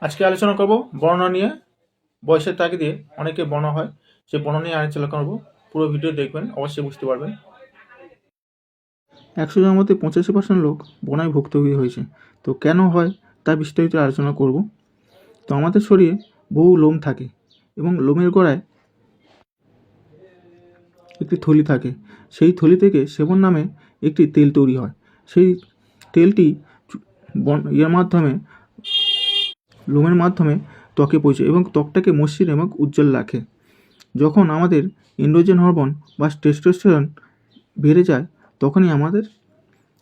আজকে আলোচনা করব বর্ণ নিয়ে। বয়সের তাগিদে অনেকে বর্ণ হয়, সেই বর্ণ নিয়ে আলোচনা করব। পুরো ভিডিও দেখবেন, অবশ্যই বুঝতে পারবেন। 100 জনের মধ্যে 85% লোক বর্ণায় ভুক্তভোগী হয়েছে। তো কেন হয় তা বিস্তারিত আলোচনা করব। তো আমাদের শরীরে বহু লোম থাকে এবং লোমের গোড়ায় একটি থলি থাকে। সেই থলি থেকে সেবন নামে একটি তেল তৈরি হয়। সেই তেলটি লোমের মাধ্যমে ত্বকে পৌঁছে এবং ত্বকটাকে মসৃণ এবং উজ্জ্বল রাখে। যখন আমাদের এন্ড্রোজেন হরমোন বা টেস্টোস্টেরন বেড়ে যায়, তখনই আমাদের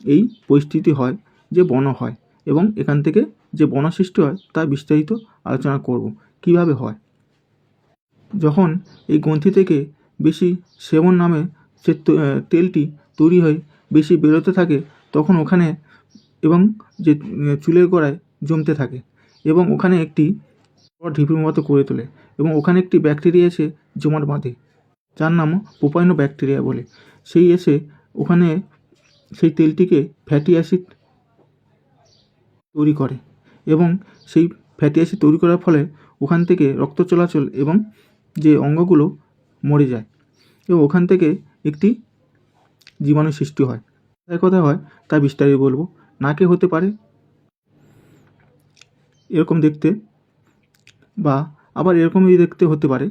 এই পরিস্থিতি হয় যে বর্ণ হয়, এবং এখান থেকে যে বর্ণ সৃষ্টি হয় তা বিস্তারিত আলোচনা করব কিভাবে হয়। যখন এই গ্রন্থি থেকে বেশি সেবন নামে যে তেলটি তৈরি হয়ে বেশি বেরোতে থাকে, তখন ওখানে এবং যে চুলের গোড়ায় জমতে থাকে এবং ওখানে একটি ঢিপির মতো করে তোলে, এবং ওখানে একটি ব্যাকটেরিয়া এসে জমাট বাঁধে, যার নাম পোপাইনো ব্যাকটেরিয়া বলে। সেই এসে ওখানে সেই তেলটিকে ফ্যাটি অ্যাসিড তৈরি করে, এবং সেই ফ্যাটি অ্যাসিড তৈরি করার ফলে ওখান থেকে রক্ত চলাচল এবং যে অঙ্গগুলো মরে যায়, এবং ওখান থেকে একটি জীবাণু সৃষ্টি হয়। তার কথা হয় তা বিস্তারিত বলবো। নাকে হতে পারে এরকম দেখতে, বা আবার এরকমই দেখতে হতে পারে।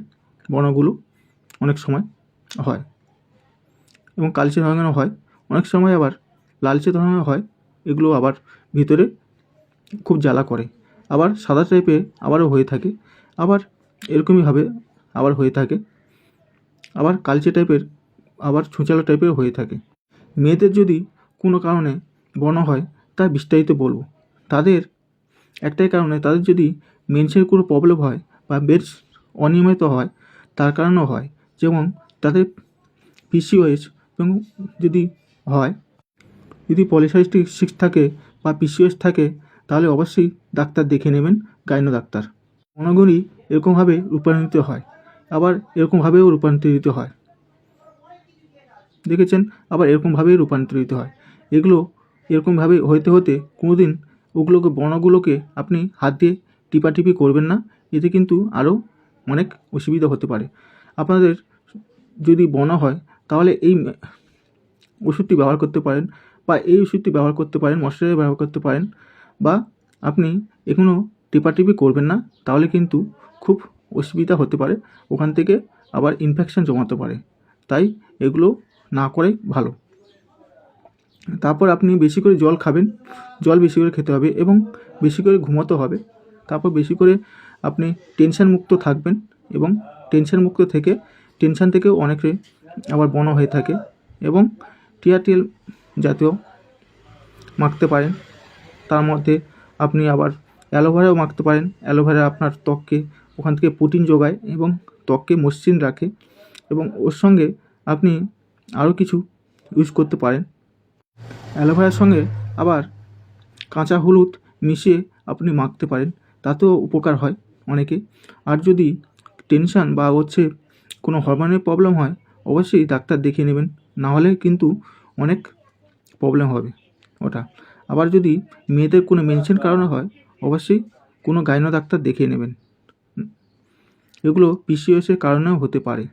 বর্ণগুলো অনেক সময় হয় এবং কালচে ধরনেরও হয়, অনেক সময় আবার লালচে ধরনের হয়। এগুলো আবার ভিতরে খুব জ্বালা করে। আবার সাদা টাইপের আবারও হয়ে থাকে, আবার এরকমইভাবে আবার হয়ে থাকে, আবার কালচে টাইপের, আবার ছুঁচালো টাইপের হয়ে থাকে। মেয়েদের যদি কোনো কারণে বর্ণ হয় তা বিস্তারিত বলবো। তাদের একটাই কারণে, তাদের যদি মেন্সের কোনো প্রবলেম হয় বা বেশ অনিয়মিত হয়, তার কারণেও হয়। যেমন তাদের পিসিওএস এবং যদি হয়, যদি পলিসাইস্টিক সিস্ট থাকে বা পিসিওএস থাকে, তাহলে অবশ্যই ডাক্তার দেখে নেবেন, গাইনো ডাক্তার। বর্ণগুলি এরকমভাবে রূপান্তরিত হয়, আবার এরকমভাবেও রূপান্তরিত হয়, দেখেছেন, আবার এরকমভাবেই রূপান্তরিত হয়। এগুলো এরকমভাবে হতে হতে কোনো দিন বর্ণগুলোকে আপনি হাত দিয়ে টিপাটিপি করবেন না, এতে কিন্তু আরও অনেক অসুবিধা হতে পারে। আপনাদের যদি বর্ণ হয় তাহলে এই ওষুধটি ব্যবহার করতে পারেন, বা এই ওষুধটি ব্যবহার করতে পারেন, ময়শ্চারাইজার ব্যবহার করতে পারেন, বা আপনি এখনও টিপাটিপি করবেন না, তাহলে কিন্তু খুব অসুবিধা হতে পারে। ওখান থেকে আবার ইনফেকশন জমাতে পারে। তাই এগুলো না করাই ভালো। তারপর আপনি বেশি করে জল খাবেন, জল বেশি করে খেতে হবে এবং বেশি করে ঘুমোতে হবে। তারপর বেশি করে আপনি টেনশন মুক্ত থাকবেন, এবং টেনশন থেকেও অনেকে আবার বর্ণ হয়ে থাকে। এবং টিয়ারটিএল জাতীয় মাখতে পারেন। তার মধ্যে আপনি আবার অ্যালোভেরাও মাখতে পারেন। অ্যালোভেরা আপনার ত্বককে ওখান থেকে প্রোটিন যোগায় এবং ত্বককে মসৃণ রাখে, এবং ওর সঙ্গে আপনি আরও কিছু ইউজ করতে পারেন। অ্যালোভেরার সঙ্গে আবার কাঁচা হলুদ মিশিয়ে আপনি মাখতে পারেন, তাতেও উপকার হয় অনেকে। আর যদি টেনশান বা কোনো হরমোনের প্রবলেম হয়, অবশ্যই ডাক্তার দেখিয়ে নেবেন, না হলে কিন্তু অনেক প্রবলেম হবে ওটা। আবার যদি মেয়েদের কোনো মেনসের কারণে হয়, অবশ্যই কোনো গাইনো ডাক্তার দেখিয়ে নেবেন। এগুলো পিসিওএসের কারণেও হতে পারে।